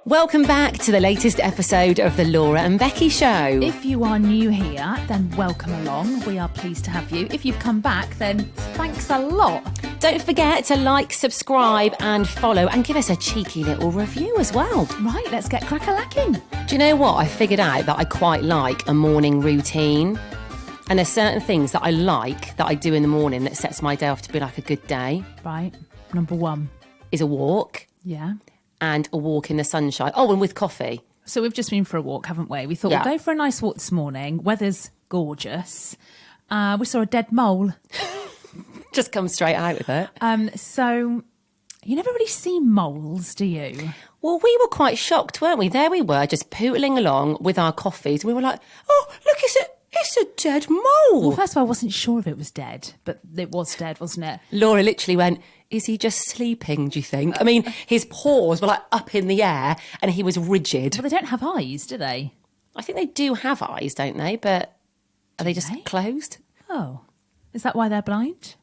Welcome back to the latest episode of the Laura and Becky Show. If you are new here, then welcome along. We are pleased to have you. If you've come back, then thanks a lot. Don't forget to like, subscribe and follow and give us a cheeky little review as well. Right, let's get crack-a-lacking. Do you know what? I figured out that I quite like a morning routine. And there's certain things that I like that I do in the morning that sets my day off to be like a good day. Right, number one. Is a walk. Yeah. And a walk in the sunshine. Oh, and with coffee. So we've just been for a walk, haven't we? We thought we'll go for a nice walk this morning. Weather's gorgeous. We saw a dead mole. Just come straight out with it. So you never really see moles, do you? Well, we were quite shocked, weren't we? There we were, just pootling along with our coffees. We were like, oh, look, it's a dead mole. Well, first of all, I wasn't sure if it was dead, but it was dead, wasn't it? Laura literally went, is he just sleeping, do you think? I mean, his paws were like up in the air and he was rigid. Well, they don't have eyes, do they? I think they do have eyes, don't they? But are they just closed? Oh, is that why they're blind?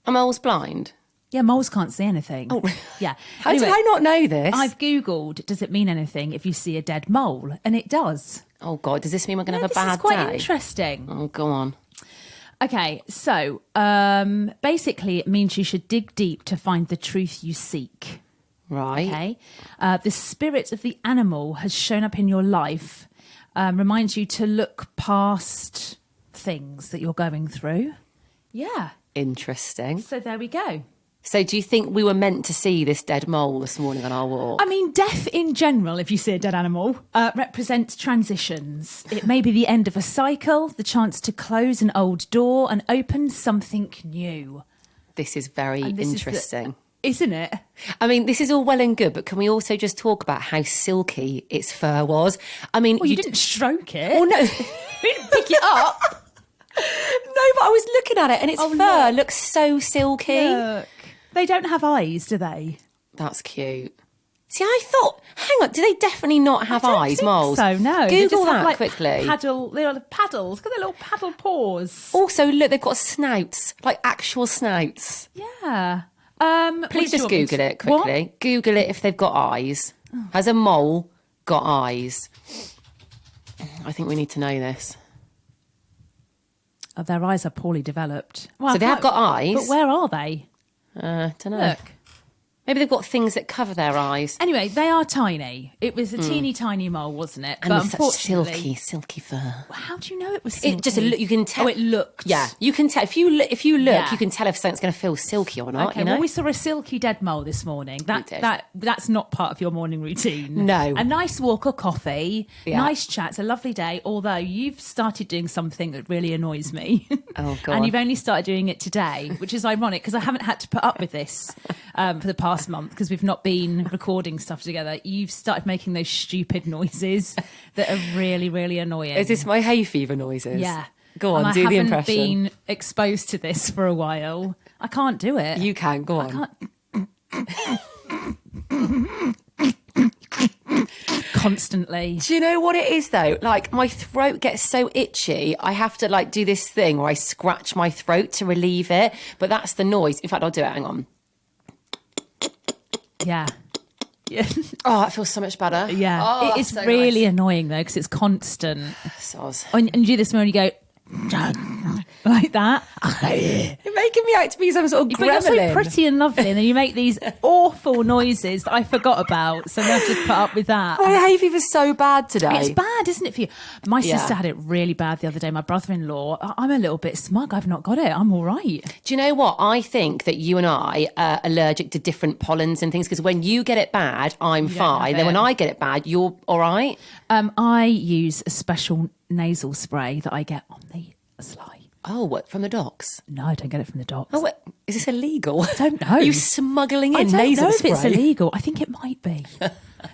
Are moles blind? Yeah, moles can't see anything. Oh, yeah. How did I not know this? I've Googled, does it mean anything if you see a dead mole? And it does. Oh, God, does this mean we're going to have a bad day? This is quite interesting. Oh, go on. Okay, so basically it means you should dig deep to find the truth you seek. Right. Okay. The spirit of the animal has shown up in your life, reminds you to look past things that you're going through. Yeah. Interesting. So there we go. So do you think we were meant to see this dead mole this morning on our walk? I mean, death in general, if you see a dead animal, represents transitions. It may be the end of a cycle, the chance to close an old door and open something new. This is very interesting. Isn't it? I mean, this is all well and good, but can we also just talk about how silky its fur was? I mean, well, you didn't stroke it. Oh, no. You didn't pick it up. No, but I was looking at it and its fur looks so silky. Look. They don't have eyes, do they? That's cute. See, I thought, hang on, do they definitely not have eyes, moles? So no. Google that like quickly. Paddles. Look at their little paddle paws. Also, look, they've got snouts, like actual snouts. Yeah. Please just Google it quickly. What? Google it if they've got eyes. Oh. Has a mole got eyes? I think we need to know this. Oh, their eyes are poorly developed. Well, so they have got eyes. But where are they? Don't know. Look. Maybe they've got things that cover their eyes. Anyway, they are tiny. It was a teeny tiny mole, wasn't it? And with such silky fur. How do you know it was silky? It just, you can tell. Oh, it looked. Yeah, you can tell. If you look, you can tell if something's going to feel silky or not. Okay, you know? well, we saw a silky dead mole this morning. That's not part of your morning routine. No. A nice walk or coffee, nice chat. It's a lovely day. Although you've started doing something that really annoys me. Oh, God. And you've only started doing it today, which is ironic because I haven't had to put up with this for the past month because we've not been recording stuff together. You've started making those stupid noises that are really, really annoying. Is this my hay fever noises? Yeah. Go on, do the impression. I haven't been exposed to this for a while. I can't do it. You can, go on. Constantly. Do you know what it is though? Like my throat gets so itchy, I have to like do this thing where I scratch my throat to relieve it. But that's the noise. In fact, I'll do it. Hang on. Yeah. Oh, that feels so much better. Yeah. Oh, it is so really nice. annoying though because it's constant. Soz. And you do this when you go like that. You're making me out to be some sort of gremlin. But you're so pretty and lovely, and then you make these awful noises that I forgot about. So I have to put up with that. My hay fever's so bad today. It's bad, isn't it, for you? My sister had it really bad the other day. My brother-in-law. I'm a little bit smug. I've not got it. I'm all right. Do you know what? I think that you and I are allergic to different pollens and things because when you get it bad, I'm fine. Then when I get it bad, you're all right. I use a special nasal spray that I get on the slide. Oh, what, from the docks? No, I don't get it from the docks. Oh, what, is this illegal? I don't know. Are you smuggling in nasal spray? I don't know spray? if it's illegal. I think it might be.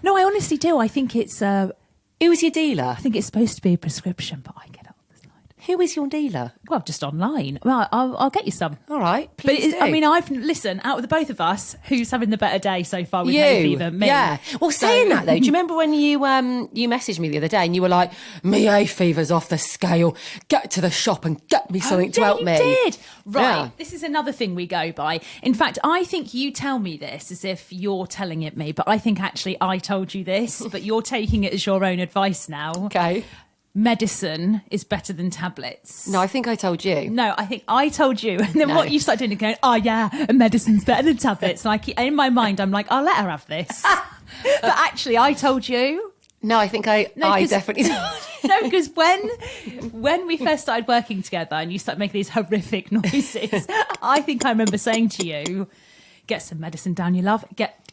No, I honestly do. I think it's... Who's your dealer? I think it's supposed to be a prescription, but I get it on the slide. Who is your dealer? Well, just online. Well, I'll get you some. All right, please do. I mean, listen, out of the both of us, who's having the better day so far with hay fever? Me. Yeah. Well, saying that though, do you remember when you messaged me the other day and you were like, "Me hay fever's off the scale. Get to the shop and get me something to help me." Did. Right. Yeah. This is another thing we go by. In fact, I think you tell me this as if you're telling it me, but I think actually I told you this, but you're taking it as your own advice now. Okay. Medicine is better than tablets. No, I think I told you. No, I think I told you. And then what you started doing is going, oh yeah, medicine's better than tablets. And in my mind, I'm like, I'll let her have this. But actually, I told you. No, I think I definitely told you. No, because when we first started working together and you started making these horrific noises, I think I remember saying to you, get some medicine down, you love.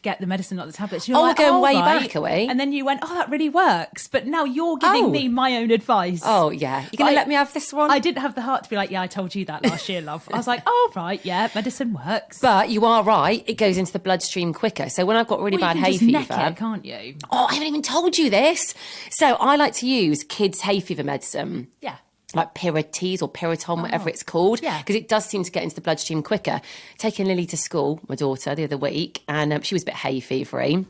Get the medicine, not the tablets. You're like, going way right. back, are we? And then you went, oh, that really works. But now you're giving me my own advice. Oh, yeah. You're going to let me have this one? I didn't have the heart to be like, yeah, I told you that last year, love. I was like, oh, right, yeah, medicine works. But you are right. It goes into the bloodstream quicker. So when I've got really bad hay fever... neck it, can't you? Oh, I haven't even told you this. So I like to use kids' hay fever medicine. Yeah. Like Pirates or Piriton, whatever it's called. Yeah. Because it does seem to get into the bloodstream quicker. Taking Lily to school, my daughter, the other week, and she was a bit hay fevery.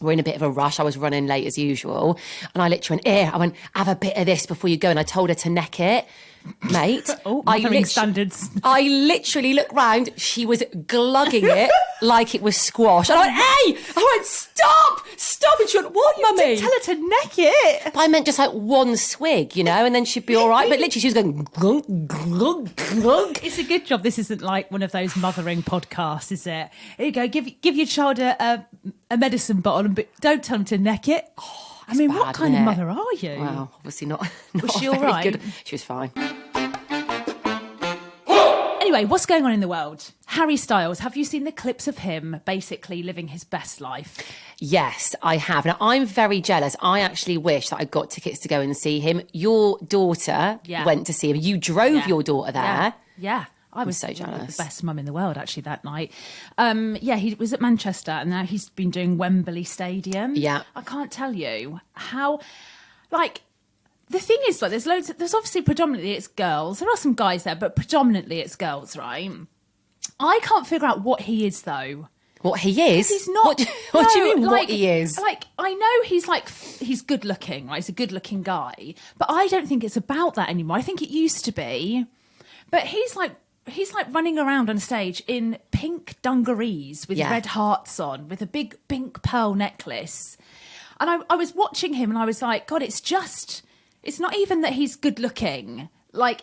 We're in a bit of a rush. I was running late as usual. And I literally went, have a bit of this before you go. And I told her to neck it. Mate, standards. I literally looked round. She was glugging it like it was squash. And I went, hey! I went, stop! And she went, what, mummy? Tell her to neck it. But I meant just like one swig, and then she'd be all right. But literally she was going, glug, glug, glug. It's a good job this isn't like one of those mothering podcasts, is it? Here you go, give your child a medicine bottle, but don't tell them to neck it. Oh, I mean, what kind of mother are you? Well, obviously not Was she all very right? good. She was fine. Anyway, what's going on in the world? Harry Styles, have you seen the clips of him basically living his best life? Yes, I have. Now, I'm very jealous. I actually wish that I got tickets to go and see him. Your daughter went to see him. You drove your daughter there. Yeah. I was so jealous. The best mum in the world, actually, that night. He was at Manchester and now he's been doing Wembley Stadium. Yeah. I can't tell you how, the thing is, there's obviously predominantly it's girls. There are some guys there, but predominantly it's girls, right? I can't figure out what he is, though. What he is? He's not. What do you mean, what he is? I know he's good looking, right? He's a good looking guy, but I don't think it's about that anymore. I think it used to be. But he's like running around on stage in pink dungarees with red hearts on, with a big pink pearl necklace. And I was watching him and I was like, God, it's not even that he's good looking.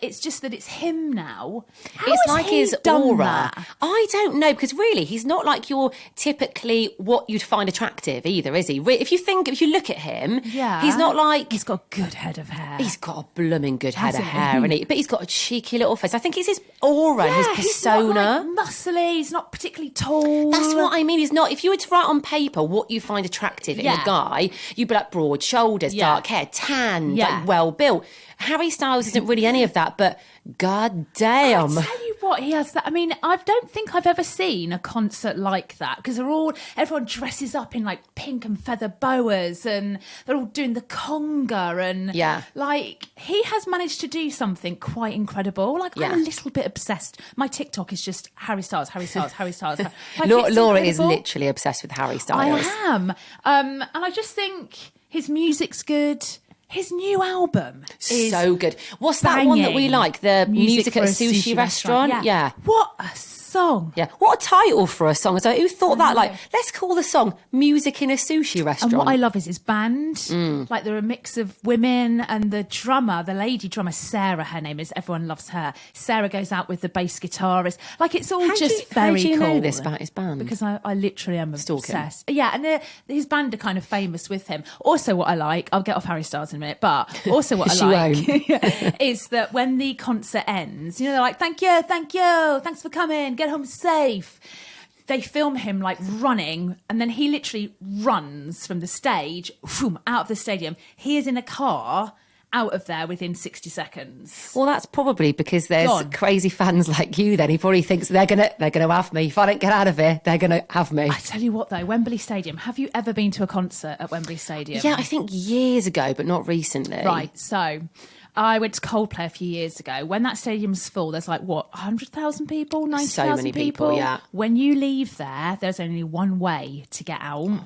It's just that it's him now. It's like his aura. I don't know, because really, he's not like your typically what you'd find attractive either, is he? If you look at him, he's not like... He's got a good head of hair. He's got a blooming good head of hair, but he's got a cheeky little face. I think it's his aura, his persona. He's not muscly, he's not particularly tall. That's what I mean. He's not... If you were to write on paper what you find attractive in a guy, you'd be like broad shoulders, dark hair, tan, well built. Harry Styles isn't really any of that, but god damn. I tell you what, he has that. I mean, I don't think I've ever seen a concert like that, because everyone dresses up in pink and feather boas and they're all doing the conga and he has managed to do something quite incredible. I'm a little bit obsessed. My TikTok is just Harry Styles, Harry Styles, Harry Styles. Laura is literally obsessed with Harry Styles. I am. And I just think his music's good. His new album is so good. What's that one that we like? The music at a sushi restaurant? Yeah. What a song. Yeah. What a title for a song. So who thought that? Let's call the song Music in a Sushi Restaurant. And what I love is his band. They're a mix of women, and the lady drummer, Sarah, her name is, everyone loves her. Sarah goes out with the bass guitarist. It's all very cool. How do you know this about his band? Because I literally am obsessed. Yeah, and his band are kind of famous with him. Also what I like, I'll get off Harry Styles in a minute, but also what I like is that when the concert ends, they're like, thank you, thanks for coming, get home safe. They film him running, and then he literally runs from the stage, out of the stadium. He is in a car out of there within 60 seconds. Well, that's probably because there's crazy fans like you then. He probably thinks they're gonna have me. If I don't get out of here, they're gonna have me. I tell you what though, Wembley Stadium. Have you ever been to a concert at Wembley Stadium? Yeah, I think years ago, but not recently. Right, so I went to Coldplay a few years ago. When that stadium's full, there's like, what, 100,000 people, 90,000 So many people, yeah. When you leave there, there's only one way to get out.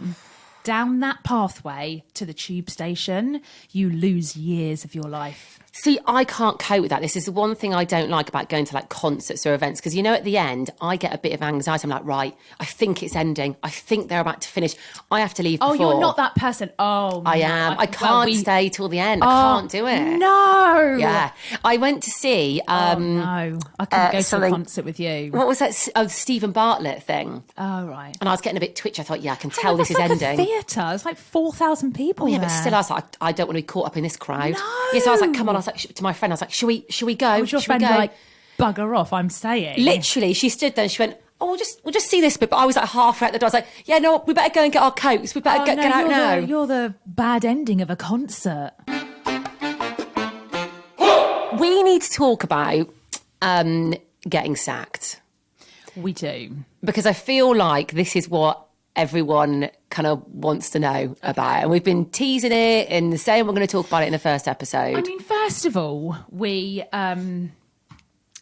Down that pathway to the tube station, you lose years of your life. See, I can't cope with that. This is the one thing I don't like about going to like concerts or events, because, you know, at the end, I get a bit of anxiety. I'm like, right, I think it's ending. I think they're about to finish. I have to leave before. Oh, you're not that person. Oh, I am. I can't stay till the end. I can't do it. No. Yeah. I went to see... no. I couldn't go to a concert with you. What was that? Oh, the Stephen Bartlett thing. Oh, right. And I was getting a bit twitchy. I thought, yeah, I can tell this is like ending. A theatre. It's like 4,000 people. Yeah, but still, I was like, I don't want to be caught up in this crowd. No. Yeah, so I was like, come on. I was like, to my friend, I was like, should we go? Was your friend like, bugger off, I'm staying? Literally, she stood there and she went, oh, we'll just see this bit. But I was like halfway out the door. I was like, yeah, no, we better go and get our coats. We better get out now. You're the bad ending of a concert. We need to talk about getting sacked. We do. Because I feel like this is what everyone kind of wants to know about. And we've been teasing it and saying we're going to talk about it in the first episode. I mean, first of all, we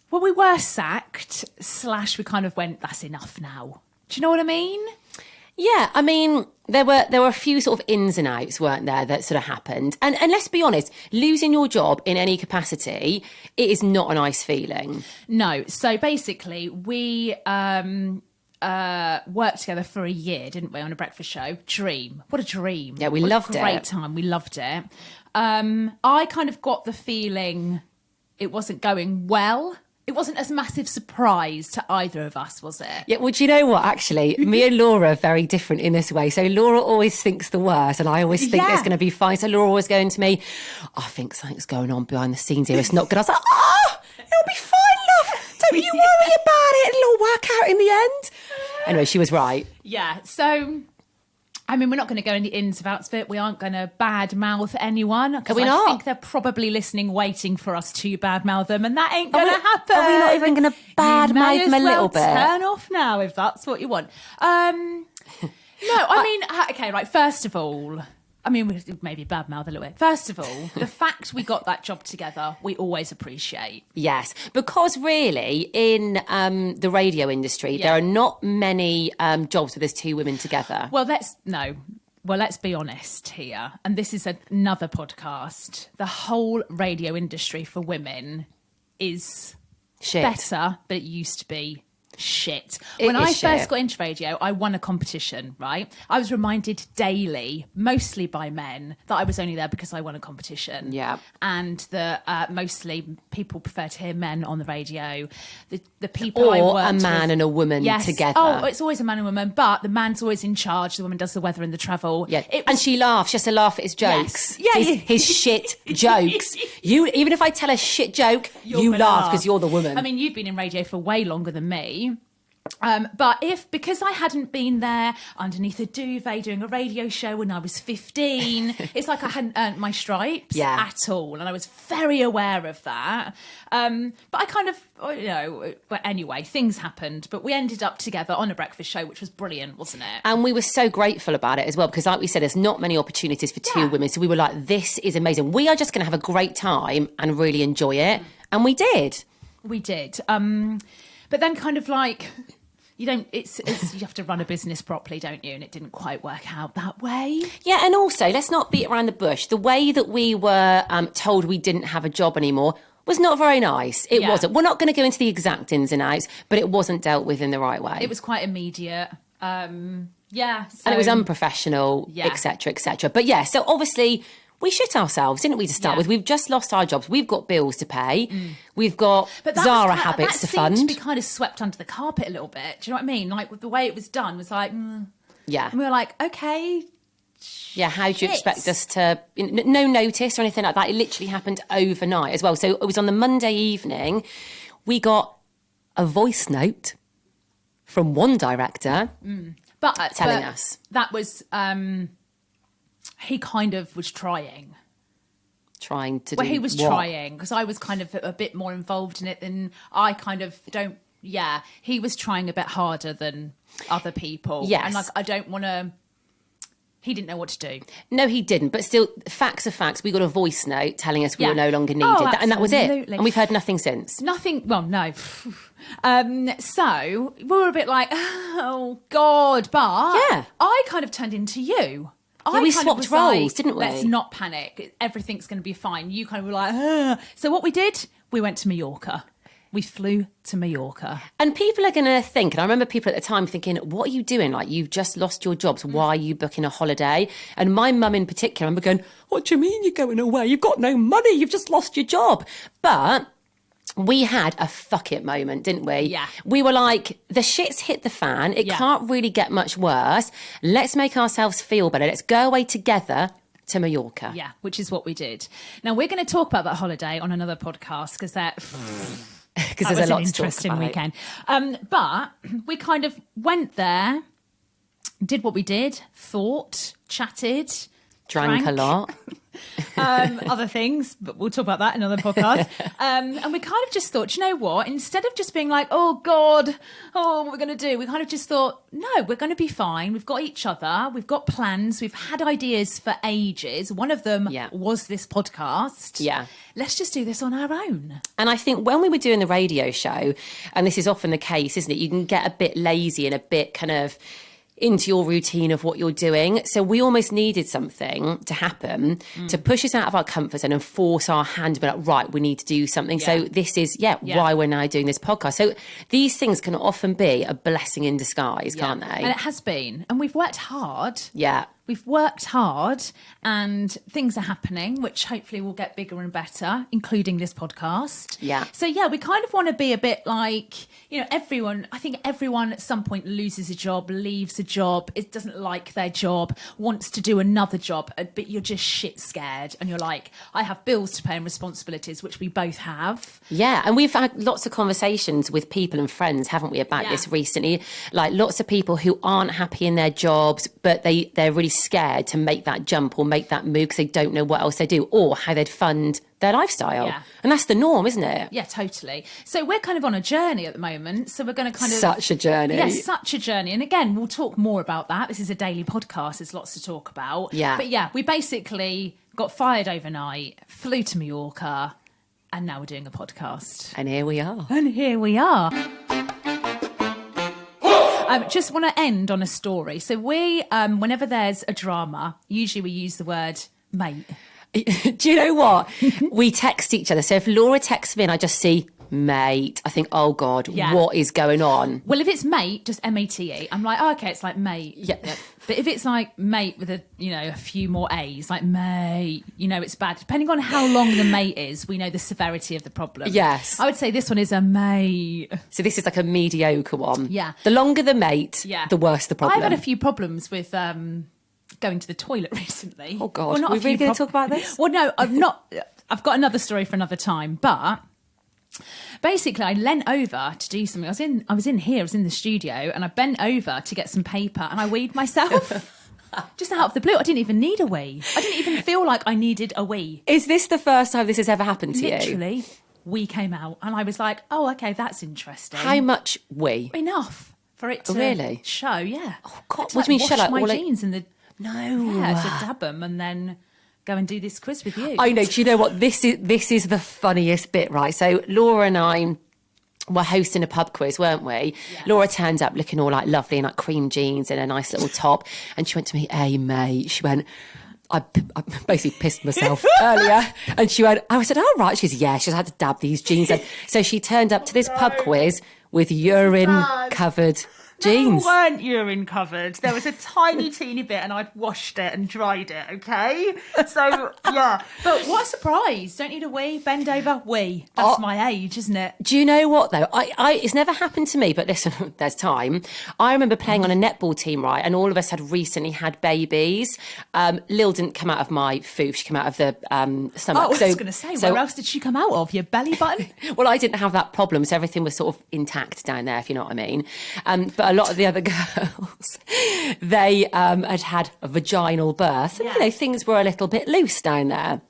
were sacked / we kind of went, that's enough now. Do you know what I mean? Yeah, I mean, there were a few sort of ins and outs, weren't there, that sort of happened. And let's be honest, losing your job in any capacity, it is not a nice feeling. No. So basically, we worked together for a year, didn't we, on a breakfast show? Dream. What a dream. Yeah, we loved it. Great time. We loved it. I kind of got the feeling it wasn't going well. It wasn't as massive surprise to either of us, was it? Yeah, well, do you know what, actually? Me and Laura are very different in this way. So Laura always thinks the worst and I always think it's going to be fine. So Laura always going to me, I think something's going on behind the scenes here. It's not good. I was like, it'll be fine, love. Don't you worry about it. It'll all work out in the end. Anyway, she was right. Yeah, so... I mean, we're not going to go in the ins and outs of it. We aren't going to badmouth anyone. Are we not? I think they're probably listening, waiting for us to badmouth them, and that ain't going to happen. Are we not even going to badmouth them a little bit? Turn off now if that's what you want. No, I mean, okay, right. First of all, I mean, we maybe badmouth a little bit. First of all, the fact we got that job together, we always appreciate. Yes, because really, in the radio industry, there are not many jobs where there's two women together. Well, let's be honest here. And this is another podcast. The whole radio industry for women is better, but it used to be shit. When I first got into radio, I won a competition, right? I was reminded daily, mostly by men, that I was only there because I won a competition. Yeah. And that mostly people prefer to hear men on the radio. The people I worked with... Or a man and a woman together. Oh, it's always a man and a woman, but the man's always in charge. The woman does the weather and the travel. Yeah. And she laughs. She has to laugh at his jokes. Yes. Yeah. His shit jokes. Even if I tell a shit joke, you laugh because you're the woman. I mean, you've been in radio for way longer than me. But because I hadn't been there underneath a duvet doing a radio show when I was 15, it's like I hadn't earned my stripes at all. And I was very aware of that. But I kind of, but anyway, things happened. But we ended up together on a breakfast show, which was brilliant, wasn't it? And we were so grateful about it as well, because like we said, there's not many opportunities for two women. So we were like, this is amazing. We are just going to have a great time and really enjoy it. And we did. We did. But then kind of like... you have to run a business properly, don't you? And it didn't quite work out that way. Yeah, and also, let's not beat around the bush. The way that we were told we didn't have a job anymore was not very nice. It wasn't. We're not going to go into the exact ins and outs, but it wasn't dealt with in the right way. It was quite immediate. And it was unprofessional, etc., etc. But yeah, so obviously... we shit ourselves, didn't we, to start with? We've just lost our jobs. We've got bills to pay. We've got Zara habits to fund. That seemed to be kind of swept under the carpet a little bit. Do you know what I mean? Like, the way it was done was like... Yeah. And we were like, okay... Yeah, how do you expect us to... no notice or anything like that. It literally happened overnight as well. So it was on the Monday evening. We got a voice note from one director telling us. That was... he kind of was trying to do he was what? trying, because I was kind of a bit more involved in it than I kind of don't. Yeah, he was trying a bit harder than other people. Yes. And like, I don't want to. He didn't know what to do. No, he didn't. But still, facts are facts. We got a voice note telling us we Yeah. were no longer needed. Oh, And that was it. absolutely. And we've heard nothing since. Nothing, well, no. So we were a bit like, oh, God, but Yeah. I kind of turned into you. we kind of swapped was roles, like, didn't we? Let's not panic. Everything's going to be fine. You kind of were like, ugh. So what we did, we went to Mallorca. We flew to Mallorca. And people are going to think, and I remember people at the time thinking, what are you doing? Like, you've just lost your jobs. Why are you booking a holiday? And my mum in particular, I remember going, what do you mean you're going away? You've got no money. You've just lost your job. But we had a fuck it moment, didn't we? Yeah. We were like, the shit's hit the fan. It can't really get much worse. Let's make ourselves feel better. Let's go away together to Mallorca. Yeah, which is what we did. Now, we're going to talk about that holiday on another podcast because that... Because That there's was a lot an to talk interesting about. weekend. But we kind of went there, did what we did, thought, chatted, Drank a lot. other things, but we'll talk about that in another podcast. And we kind of just thought, you know what? Instead of just being like, oh God, oh, what we're going to do? We kind of just thought, no, we're going to be fine. We've got each other. We've got plans. We've had ideas for ages. One of them was this podcast. Yeah. Let's just do this on our own. And I think when we were doing the radio show, and this is often the case, isn't it? You can get a bit lazy and a bit kind of into your routine of what you're doing. So we almost needed something to happen to push us out of our comfort zone and force our hand to be like, right, we need to do something. Yeah. So this is, why we're now doing this podcast. So these things can often be a blessing in disguise, can't they? And it has been. And we've worked hard. Yeah. We've worked hard and things are happening, which hopefully will get bigger and better, including this podcast. Yeah. So, we kind of want to be a bit like, I think everyone at some point loses a job, leaves a job, it doesn't like their job, wants to do another job, but you're just shit scared. And you're like, I have bills to pay and responsibilities, which we both have. Yeah, and we've had lots of conversations with people and friends, haven't we, about this recently? Like lots of people who aren't happy in their jobs, but they're really scared to make that jump or make that move because they don't know what else they do or how they'd fund their lifestyle. Yeah. And that's the norm, isn't it? Yeah, totally. So we're kind of on a journey at the moment. So we're going to kind of... Such a journey. Yes, such a journey. And again, we'll talk more about that. This is a daily podcast. There's lots to talk about. Yeah. But we basically got fired overnight, flew to Mallorca, and now we're doing a podcast. And here we are. And here we are. Just want to end on a story. So we, whenever there's a drama, usually we use the word mate. Do you know what? We text each other. So if Laura texts me and I just see mate, I think, oh God, what is going on? Well, if it's mate, just M-A-T-E, I'm like, oh, okay, it's like mate. Yeah. But if it's like mate with a few more A's, like mate, it's bad. Depending on how long the mate is, we know the severity of the problem. Yes. I would say this one is a mate. So this is like a mediocre one. Yeah. The longer the mate, the worse the problem. I've had a few problems with going to the toilet recently. Oh God, Well, not we're a few really going to talk about this? Well, no, I've not. I've got another story for another time, but basically I leant over to do something. I was in the studio, and I bent over to get some paper and I weed myself. Just out of the blue. I didn't even need a wee. I didn't even feel like I needed a wee. Is this the first time this has ever happened to you? Literally, wee came out and I was like, oh, okay, that's interesting. How much wee? Enough for it to really show, yeah. Oh God, To, what do you mean wash show? Like, my all jeans in the... No. Yeah, to dab them and then go and do this quiz with you. I know. Do you know what? This is the funniest bit, right? So Laura and I were hosting a pub quiz, weren't we? Yes. Laura turned up looking all like lovely in like cream jeans and a nice little top. And she went to me, hey, mate. She went, I basically pissed myself earlier. And she went, I said, oh, right. She said, yeah, she's had to dab these jeans. And so she turned up to this pub quiz with urine-covered jeans. They weren't urine covered. There was a tiny, teeny bit and I'd washed it and dried it, okay? So, yeah. But what a surprise. Don't need a wee, bend over, wee. That's my age, isn't it? Do you know what, though? It's never happened to me, but listen, there's time. I remember playing on a netball team, right? And all of us had recently had babies. Lil didn't come out of my foof. She came out of the stomach. Oh, I was going to say, where else did she come out of? Your belly button? Well, I didn't have that problem, so everything was sort of intact down there, if you know what I mean. But a lot of the other girls, they had a vaginal birth. And, things were a little bit loose down there.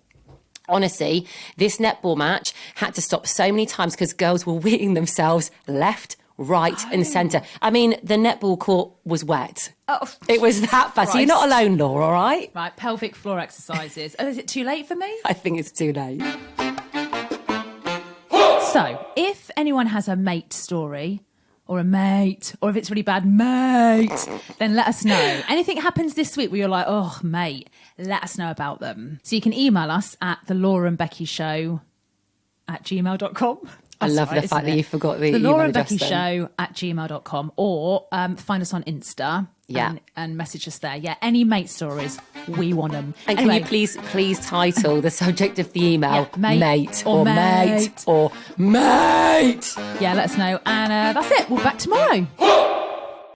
Honestly, this netball match had to stop so many times because girls were weeing themselves left, right and centre. I mean, the netball court was wet. Oh, it was that bad. So you're not alone, Laura, all right? Right, pelvic floor exercises. Oh, is it too late for me? I think it's too late. So, if anyone has a mate story, or a mate, or if it's really bad, mate, then let us know. Anything happens this week where you're like, oh, mate, let us know about them. So you can email us at thelauraandbeckyshow at gmail.com. I love the fact that you forgot the thelauraandbeckyshow at gmail.com, or find us on Insta and message us there. Yeah, any mate stories, we want them. And anyway, can you please title the subject of the email mate or mate or mate? Yeah, let us know. And that's it. We'll be back tomorrow.